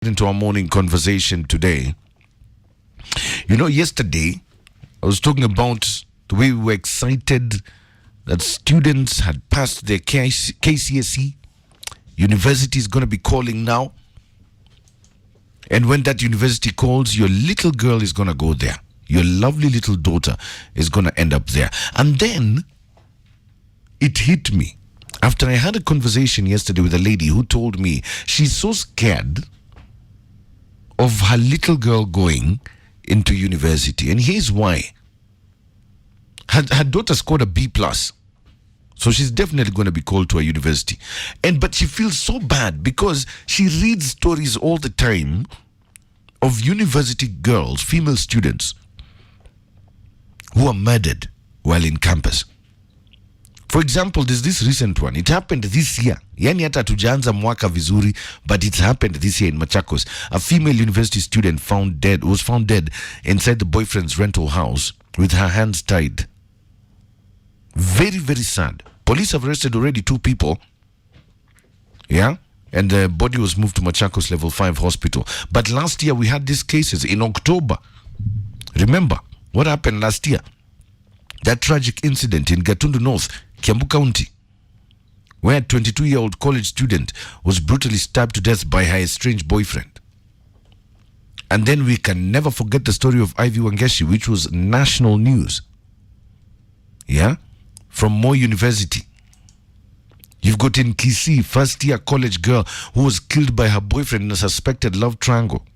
Into our morning conversation today. You know, yesterday I was talking about the way we were excited that students had passed their KCSE. University is going to be calling now. And when that university calls, your little girl is going to go there. Your lovely little daughter is going to end up there. And then it hit me after I had a conversation yesterday with a lady who told me she's so scared of her little girl going into university. And here's why. Her daughter scored a B plus. So she's definitely going to be called to a university. But she feels so bad because she reads stories all the time of university girls, female students, who are murdered while in campus. For example, there's this recent one. It happened this year. Yani hata tujaanza mwaka vizuri, but it's happened this year in Machakos. A female university student was found dead inside the boyfriend's rental house with her hands tied. Very, very sad. Police have arrested already 2 people. Yeah? And the body was moved to Machakos Level 5 hospital. But last year we had these cases in October. Remember what happened last year? That tragic incident in Gatundu North, Kiambu County, where a 22-year-old college student was brutally stabbed to death by her estranged boyfriend. And then we can never forget the story of Ivy Wangeshi, which was national news. Yeah? From Moi University. You've got in Kisii, first-year college girl who was killed by her boyfriend in a suspected love triangle.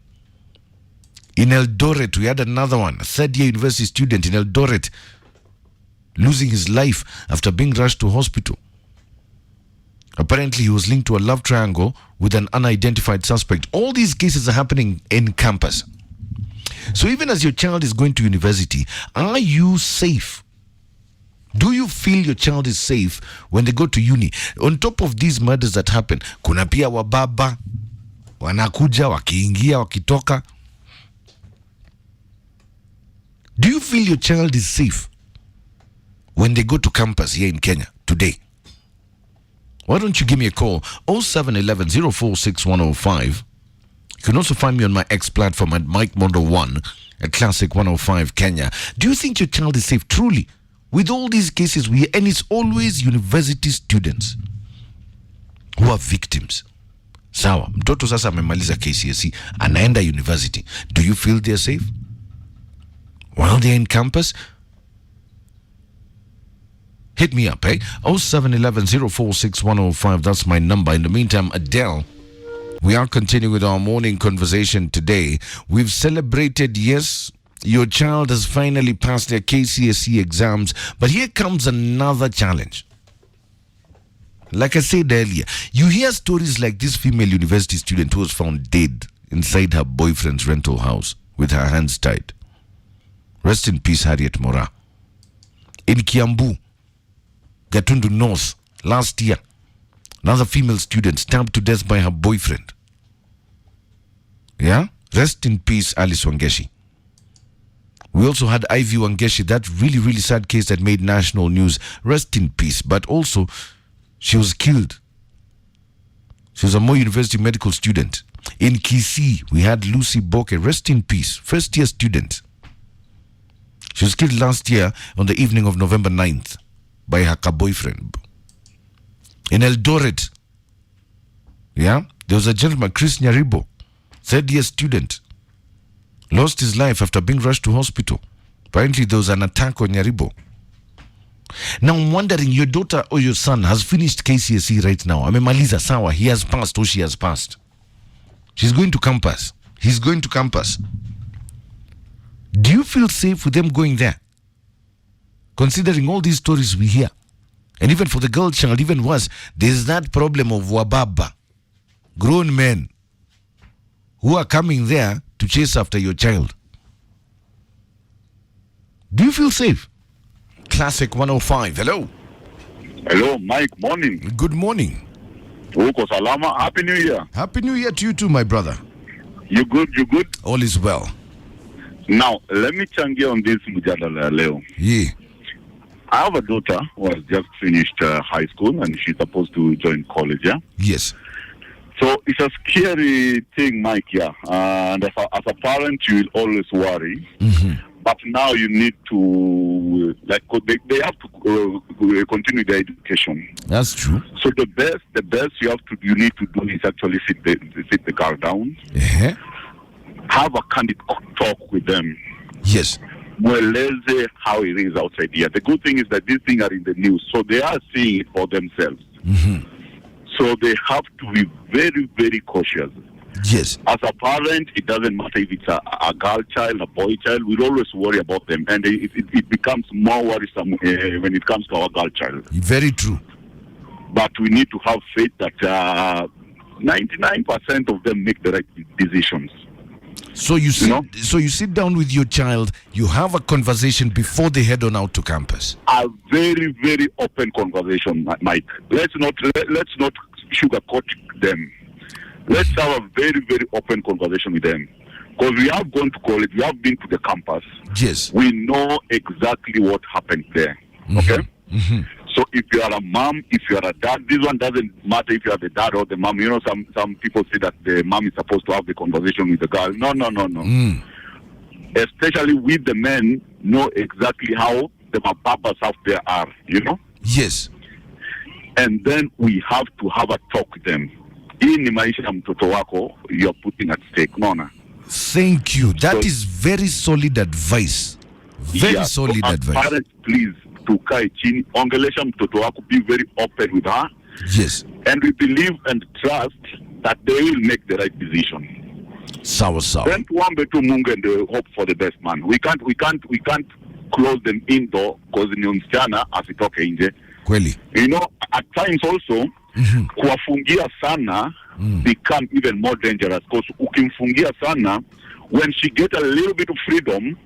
In Eldoret, we had another one, a third-year university student in Eldoret, losing his life after being rushed to hospital. Apparently, he was linked to a love triangle with an unidentified suspect. All these cases are happening in campus. So even as your child is going to university, are you safe? Do you feel your child is safe when they go to uni? On top of these murders that happen, kuna pia wababa, wanakuja, wakiingia, wakitoka. Do you feel your child is safe when they go to campus here in Kenya today? Why don't you give me a call? 0711 046 105. You can also find me on my X platform at Mike Mondo 1 at Classic 105 Kenya. Do you think your child is safe? Truly, with all these cases and it's always university students who are victims. Sawa, mtoto sasa amemaliza KCSE, anaenda university. Do you feel they're safe while they're in campus? Hit me up, 0711 046 105. That's my number. In the meantime, Adele, we are continuing with our morning conversation today. We've celebrated, yes, your child has finally passed their KCSE exams, but here comes another challenge. Like I said earlier, you hear stories like this female university student who was found dead inside her boyfriend's rental house with her hands tied. Rest in peace, Harriet Mora. In Kiambu, Gatundu North, last year, another female student stabbed to death by her boyfriend. Yeah? Rest in peace, Alice Wangeshi. We also had Ivy Wangeshi, that really, really sad case that made national news. Rest in peace. But also, she was killed. She was a Moi University medical student. In Kisii, we had Lucy Boke. Rest in peace. First-year student. She was killed last year on the evening of November 9th by her boyfriend. In Eldoret, yeah, there was a gentleman, Chris Nyaribo, third-year student, lost his life after being rushed to hospital. Apparently, there was an attack on Nyaribo. Now, I'm wondering, your daughter or your son has finished KCSE right now. Amemaliza sawa, he has passed or she has passed. She's going to campus. He's going to campus. Do you feel safe with them going there? Considering all these stories we hear. And even for the girl child, even worse, there's that problem of wababa, grown men, who are coming there to chase after your child. Do you feel safe? Classic 105. Hello. Hello, Mike. Morning. Good morning. Uko salama. Happy New Year. Happy New Year to you too, my brother. You good? You good? All is well. Now, let me changia on this mjadala leo. Yeah. I have a daughter who has just finished high school and she's supposed to join college, yeah? Yes. So it's a scary thing, Mike. Yeah, and as a parent, you will always worry. But now you need to they have to continue their education. That's true. So the best you need to do is actually sit the girl down, have a candid talk with them. Yes. Well, let's say how it is outside here. The good thing is that these things are in the news, so they are seeing it for themselves. So they have to be very, very cautious. Yes. As a parent, it doesn't matter if it's a girl child, a boy child. We always worry about them, and it becomes more worrisome when it comes to our girl child. Very true. But we need to have faith that 99% of them make the right decisions. So you sit down with your child, you have a conversation before they head on out to campus. A very, very open conversation, Mike. Let's not sugarcoat them. Let's have a very, very open conversation with them. Because we have gone to college, we have been to the campus. Yes. We know exactly what happened there. Okay? So if you are a mom, if you are a dad, this one doesn't matter if you are the dad or the mom. You know, some people say that the mom is supposed to have the conversation with the girl. No. Especially with the men, know exactly how the mababas out there are, you know? Yes. And then we have to have a talk with them. Hii ni maisha ya mtoto wako you're putting at stake. Unaona? Thank you. That is very solid advice. Very solid advice. Parents, please, tukae chini, ongelesha mtoto wako, be very open with her. Yes. And we believe and trust that they will make the right decision. Sawa. Then tuombe tu Mungu and hope for the best, man. We can't close them indoor because ni msichana asitoke nje. Kweli. You know, at times also kuwafungia sana become even more dangerous because ukimfungia sana, when she get a little bit of freedom,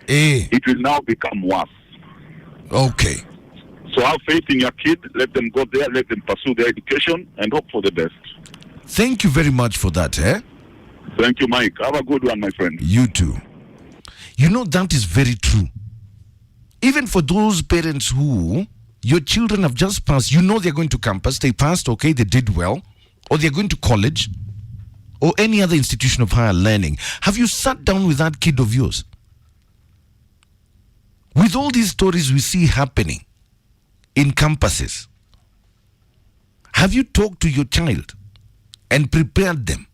it will now become worse. Okay. So have faith in your kid, let them go there, let them pursue their education and hope for the best. Thank you very much for that, Thank you, Mike. Have a good one, my friend. You too. You know, that is very true. Even for those parents who, your children have just passed, you know they're going to campus, they passed, okay, they did well, or they're going to college, or any other institution of higher learning. Have you sat down with that kid of yours? With all these stories we see happening in campuses, have you talked to your child and prepared them?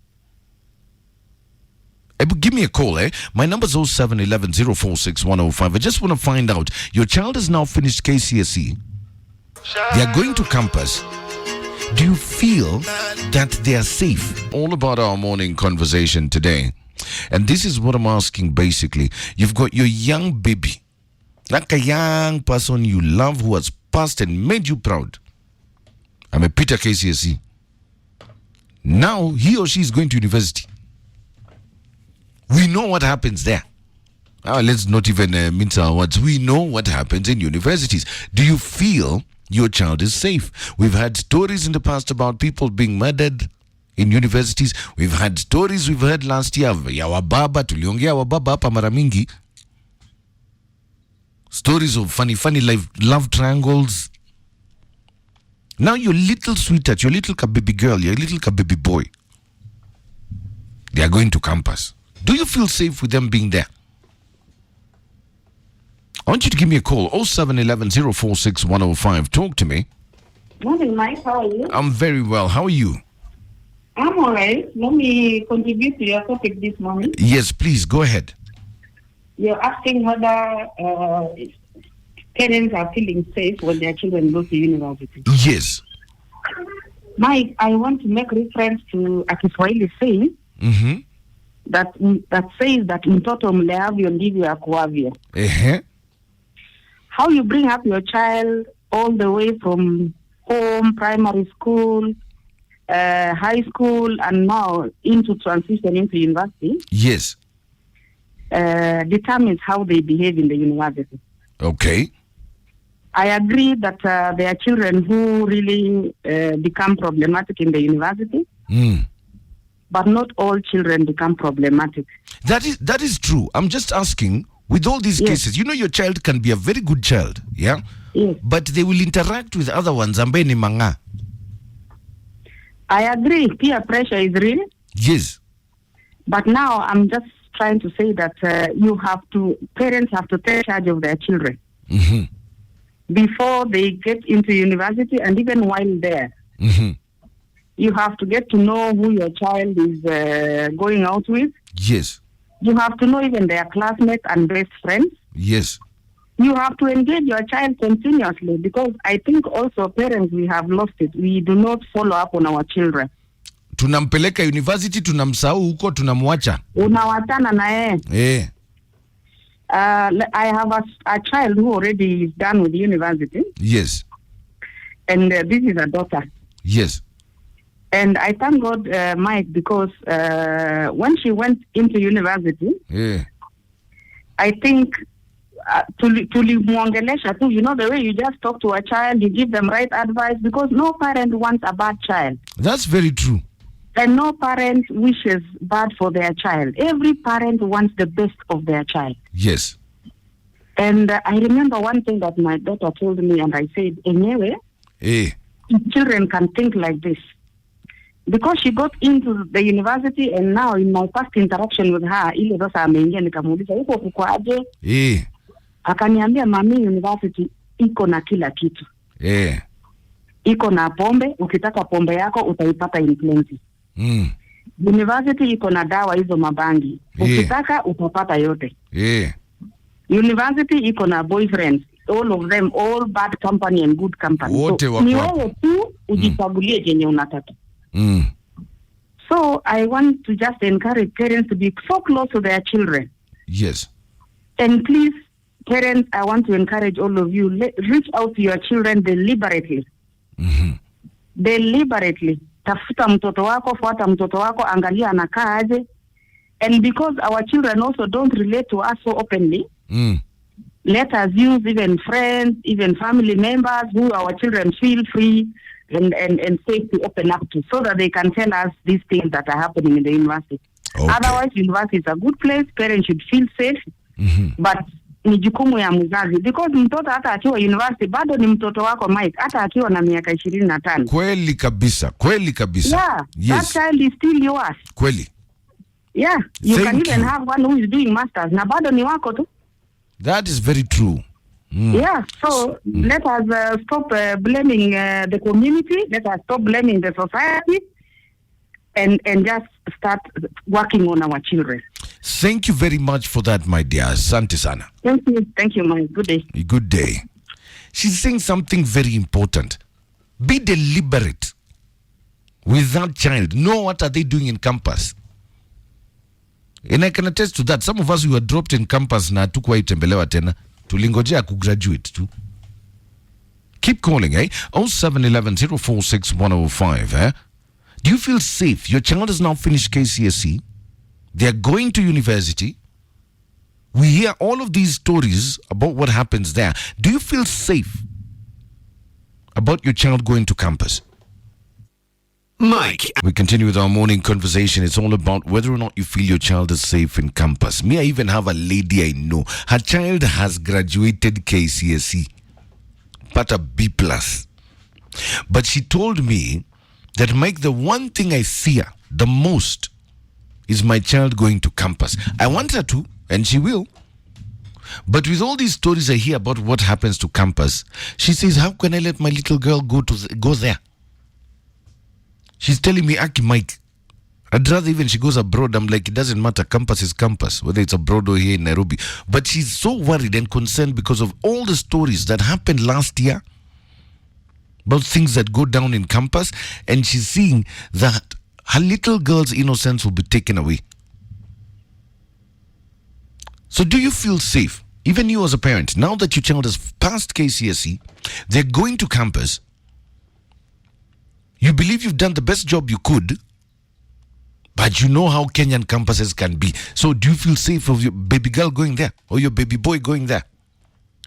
Give me a call, My number is 0711 046 105. I just want to find out, your child has now finished KCSE. They are going to campus. Do you feel that they are safe? All about our morning conversation today. And this is what I'm asking basically. You've got your young baby, like a young person you love who has passed and made you proud. I'm a Peter KCSE. Now he or she is going to university. We know what happens there. Let's not even mince our words. We know what happens in universities. Do you feel your child is safe? We've had stories in the past about people being murdered in universities. We've had stories we've heard last year ya wababa, tuliongea wababa hapa mara mingi. Stories of funny love triangles. Now your little sweetheart, your little baby girl, your little baby boy, they are going to campus. Do you feel safe with them being there? I want you to give me a call, 0711 046 105. Talk to me. Morning, Mike. How are you? I'm very well. How are you? I'm all right. Let me contribute to your topic this morning. Yes, please. Go ahead. You're asking whether parents are feeling safe when their children go to university. Yes. Mike, I want to make reference to a Kiswahili saying that says that mtoto mleavyo ndivyo akuavyo. How you bring up your child all the way from home, primary school, high school, and now into transition into university. Yes. Determines how they behave in the university. Okay. I agree that there are children who really become problematic in the university. But not all children become problematic. That is true. I'm just asking, with all these cases, you know your child can be a very good child, yeah? Yes. But they will interact with other ones, ambaye ni manga. I agree. Peer pressure is real. Yes. But now I'm just trying to say that parents have to take charge of their children before they get into university, and even while there. You have to get to know who your child is going out with. Yes. You have to know even their classmates and best friends. Yes. You have to engage your child continuously, because I think also parents, we have lost it. We do not follow up on our children. Tunampeleka university, tunamsahau huko, tunamwacha. Unawatana na yeye. I have a child who already is done with university. Yes. And this is a daughter. Yes. And I thank God, Mike, because when she went into university, I think tulimwongelesha tu, you know, the way you just talk to a child, you give them right advice, because no parent wants a bad child. That's very true. And no parent wishes bad for their child. Every parent wants the best of their child. Yes. And I remember one thing that my daughter told me, and I said, anyway, children can think like this. Because she got into the university, and now in my first interaction with her, ile sasa ameingia nikamuuliza uko kukwaje? Akaniambia, mami, university iko na kila kitu. Iko na pombe, ukitaka pombe yako utaipata in plenty. University iko na dawa hizo mabangi. Ukitaka utapata yote. University iko na boyfriends, all of them, all bad company and good company. So, ni wewe tu ujichagulie jenye unataka. So I want to just encourage parents to be so close to their children. Yes. And please, parents, I want to encourage all of you, reach out to your children deliberately. Deliberately. Tafuta mtoto wako, fuata mtoto wako, angalia anakaa aje. And because our children also don't relate to us so openly, let us use even friends, even family members who our children feel free and safe to open up to, so that they can tell us these things that are happening in the university. Okay. Otherwise, university is a good place. Parents should feel safe. But ni jukumu ya mzazi, because mtoto hata akiwa university bado ni mtoto wako, Mike, hata akiwa na miaka 25. Kweli kabisa. Yeah, yes. That child is still yours. Kweli. Yeah, you can even have one who is doing masters, na bado ni wako tu. That is very true. Yeah, so let us stop blaming the community. Let us stop blaming the society, and just start working on our children. Thank you very much for that, my dear. Asante sana. Thank you, my good day. Good day. She's saying something very important. Be deliberate with that child. Know what are they doing in campus. And I can attest to that. Some of us, we were dropped in campus na hatukuwa itembelewa tena. Tulingojea kugraduate tu. Keep calling, 0711-046-105, Do you feel safe? Your child has now finished KCSE. They are going to university. We hear all of these stories about what happens there. Do you feel safe about your child going to campus? Mike. We continue with our morning conversation. It's all about whether or not you feel your child is safe in campus. Me, I even have a lady I know. Her child has graduated KCSE, but a B+. But she told me that, Mike, the one thing I fear the most is my child going to campus. I want her to, and she will. But with all these stories I hear about what happens to campus, she says, how can I let my little girl go there? She's telling me, Aki, Mike, I'd rather even she goes abroad. I'm like, it doesn't matter. Campus is campus, whether it's abroad or here in Nairobi. But she's so worried and concerned because of all the stories that happened last year about things that go down in campus. And she's seeing that her little girl's innocence will be taken away. So do you feel safe? Even you as a parent, now that your child has passed KCSE, they're going to campus. You believe you've done the best job you could, but you know how Kenyan campuses can be. So do you feel safe of your baby girl going there or your baby boy going there?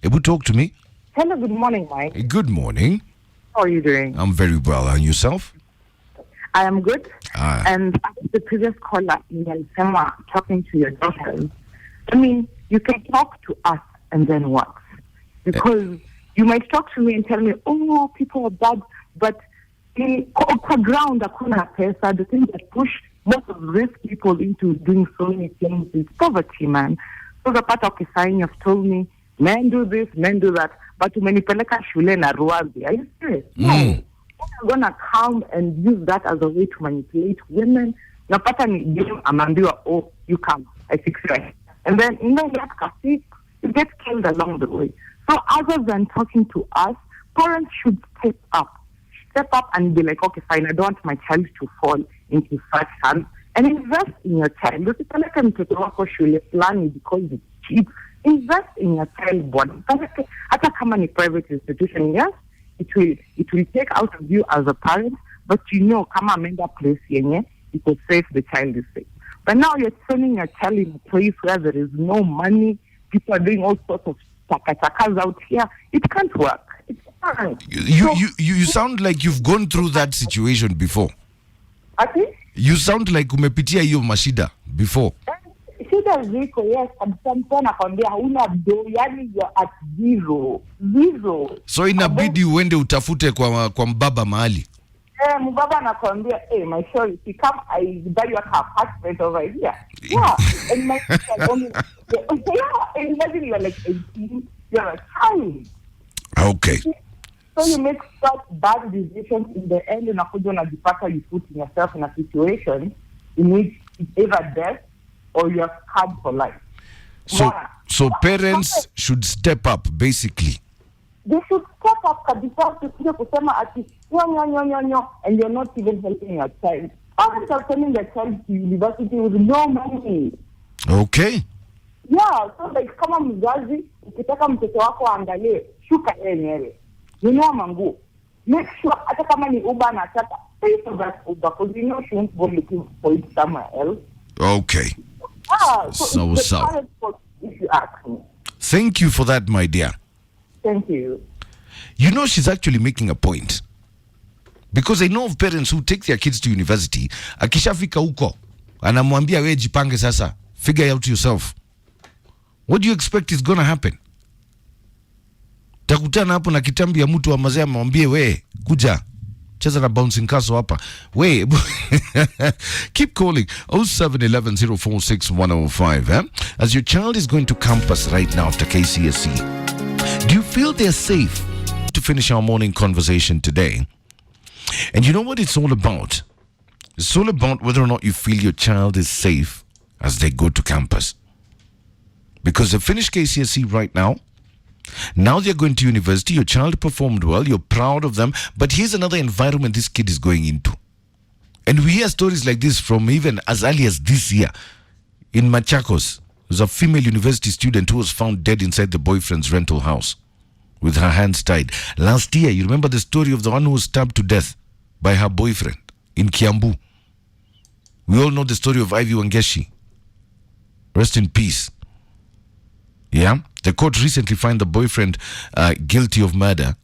Able to talk to me? Hello, good morning, Mike. Good morning. How are you doing? I'm very well. And yourself? I am good. And the previous caller, Sema, talking to your daughters, I mean, you can talk to us and then what? Because you might talk to me and tell me, oh, people are bad, but kwa ground hakuna pesa. The thing that push most of these people into doing so many things is poverty, man. So the part of Kisaini have told me, men do this, men do that, but umenipeleka shule na ruwazi. Are you serious? No. I'm gonna come and use that as a way to manipulate women. Napata ni game amandiwa, oh, you come, I fix it. And then you get killed along the way. So other than talking to us, parents should step up and be like, okay, fine, I don't want my child to fall into such hands, and invest in your child. Usipeleke mtoto wako shule fulani because it's cheap. Invest in your child body. Hata kama ni private institution, yes, it will take out of you as a parent, but kama amenda place yenye, it will save the child is safe. But now you're sending your child in a place where there is no money, people are doing all sorts of chakachakas out here. It can't work. It's fine. You sound like you've gone through that situation before. Okay? You sound like umepitia hiyo mashida before. Shida ziko, yes, kabisa nakwambia hauna do, yani you're at zero. So inabidi uende utafute kwa mbaba mahali. Mbaba nakwambia, my sorry, if you come, I buy you a apartment over here. Yeah, and my only, imagine you're like 18, you're a child. Okay. So you make such bad decisions in the end, unakuja unajipata you put yourself in a situation in which it's either death or you're scarred for life. So parents should step up, basically. They should step up kabisa to kusema ati no, and you're not even helping your child. Parents are sending their child to university with no money. Okay. Yeah, so like kama mzazi, ukitaka mtoto wako aangalie, shuka yenyewe. Nunua manguo. Make sure hata kama ni Uber anataka, pay for that Uber because she won't go looking for it somewhere else. Okay. So. If you ask me. Thank you for that, my dear. Thank you. She's actually making a point. Because I know of parents who take their kids to university, akishafika huko, anamwambia we jipange sasa, figure out yourself. What do you expect is going to happen? Takutana hapo na kitambi ya mtu wa mazee amwambie we, kuja, cheza na bouncing castle hapa. We, keep calling 0711046105. As your child is going to campus right now after KCSE, do you feel they're safe to finish our morning conversation today? And you know what it's all about? It's all about whether or not you feel your child is safe as they go to campus. Because they finished KCSE right now. Now they're going to university. Your child performed well. You're proud of them. But here's another environment this kid is going into. And we hear stories like this from even as early as this year. In Machakos, there's a female university student who was found dead inside the boyfriend's rental house with her hands tied. Last year, you remember the story of the one who was stabbed to death by her boyfriend in Kiambu. We all know the story of Ivy Wangeshi. Rest in peace. Yeah, the court recently found the boyfriend guilty of murder.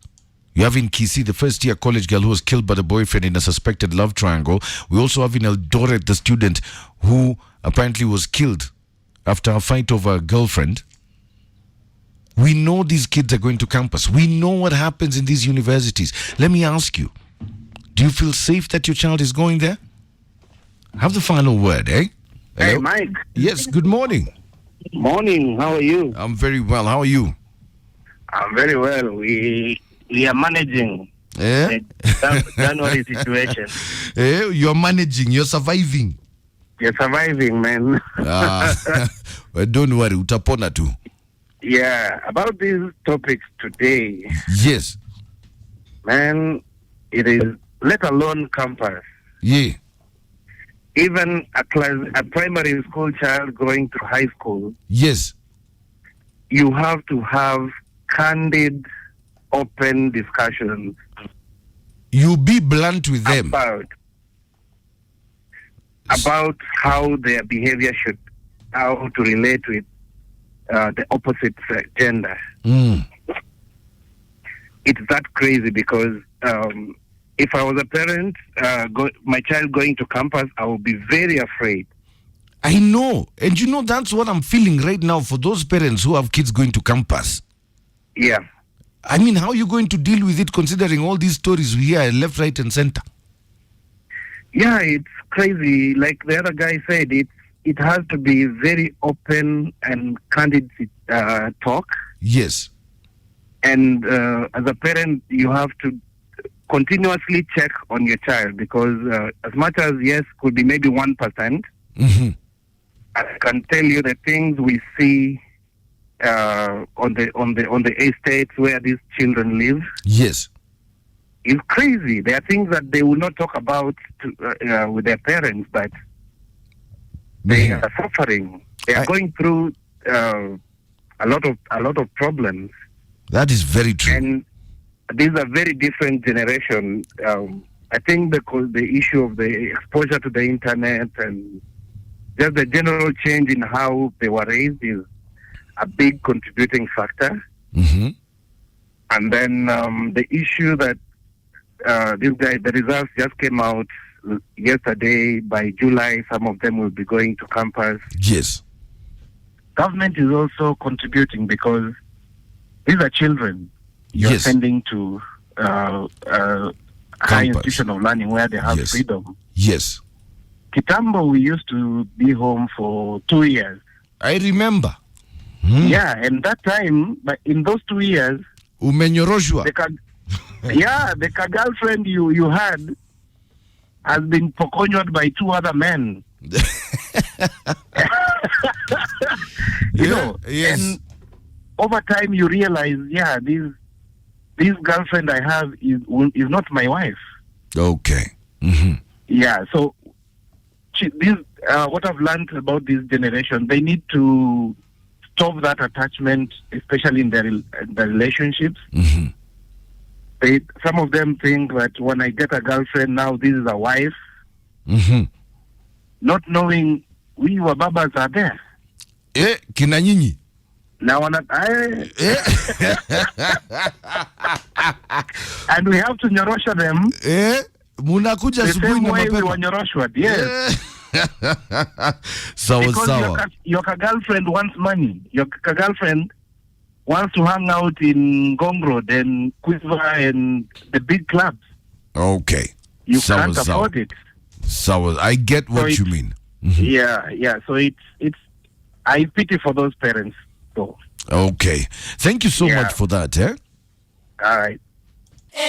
You have in Kisii the first-year college girl who was killed by the boyfriend in a suspected love triangle. We also have in Eldoret the student who apparently was killed after a fight over a girlfriend. We know these kids are going to campus. We know what happens in these universities. Let me ask you, do you feel safe that your child is going there? Have the final word, eh? Hello? Hey, Mike. Yes, good morning. Morning, how are you? I'm very well. How are you? I'm very well. We are managing the January situation. You're managing. You're surviving. You're surviving, man. Well, don't worry. Utapona too. Yeah, about these topics today. Yes. Man, it is, let alone campus. Yeah. Even a primary school child going to high school. Yes. You have to have candid, open discussions. You be blunt with them. About how their behavior should, how to relate with the opposite gender. It's that crazy because if I was a parent, my child going to campus, I would be very afraid. I know. And you know, that's what I'm feeling right now for those parents who have kids going to campus. Yeah. I mean, how are you going to deal with it considering all these stories we hear left, right, and center? Yeah, it's crazy. Like the other guy said, it has to be very open and candid talk. Yes. And as a parent, you have to continuously check on your child because as much as yes, could be maybe 1%. Mm-hmm. I can tell you the things we see on the estates where these children live. Yes. It's crazy. There are things that they will not talk about with their parents, but they are suffering. They are going through a lot of problems. That is very true. And these are very different generation. I think the issue of the exposure to the internet and just the general change in how they were raised is a big contributing factor. Mm-hmm. And then the issue that the results just came out yesterday. By July, some of them will be going to campus. Yes. Government is also contributing because these are children you're sending to high institution of learning where they have freedom. Yes. Kitambo, we used to be home for 2 years. I remember. Yeah, and that time, but in those 2 years, umenyoroshwa. The girlfriend you had has been pokonyed by 2 other men. you know, yes. And over time you realize, this girlfriend I have is not my wife. Okay. Mm-hmm. Yeah, so what I've learned about this generation, they need to stop that attachment, especially in their relationships. Mm-hmm. Some of them think that when I get a girlfriend now, this is a wife. Mm-hmm. Not knowing we babas are there. Kina nyinyi. Now, and we have to nyorosha them. Munakuja the same way we were nyoroshwa. Yes. Because your girlfriend wants money. Your girlfriend wants to hang out in Gong Road and Quiver and the big clubs. Okay. You can't afford it. So I get what you mean. Mm-hmm. Yeah. So it's I pity for those parents though. Okay. Thank you so much for that, All right.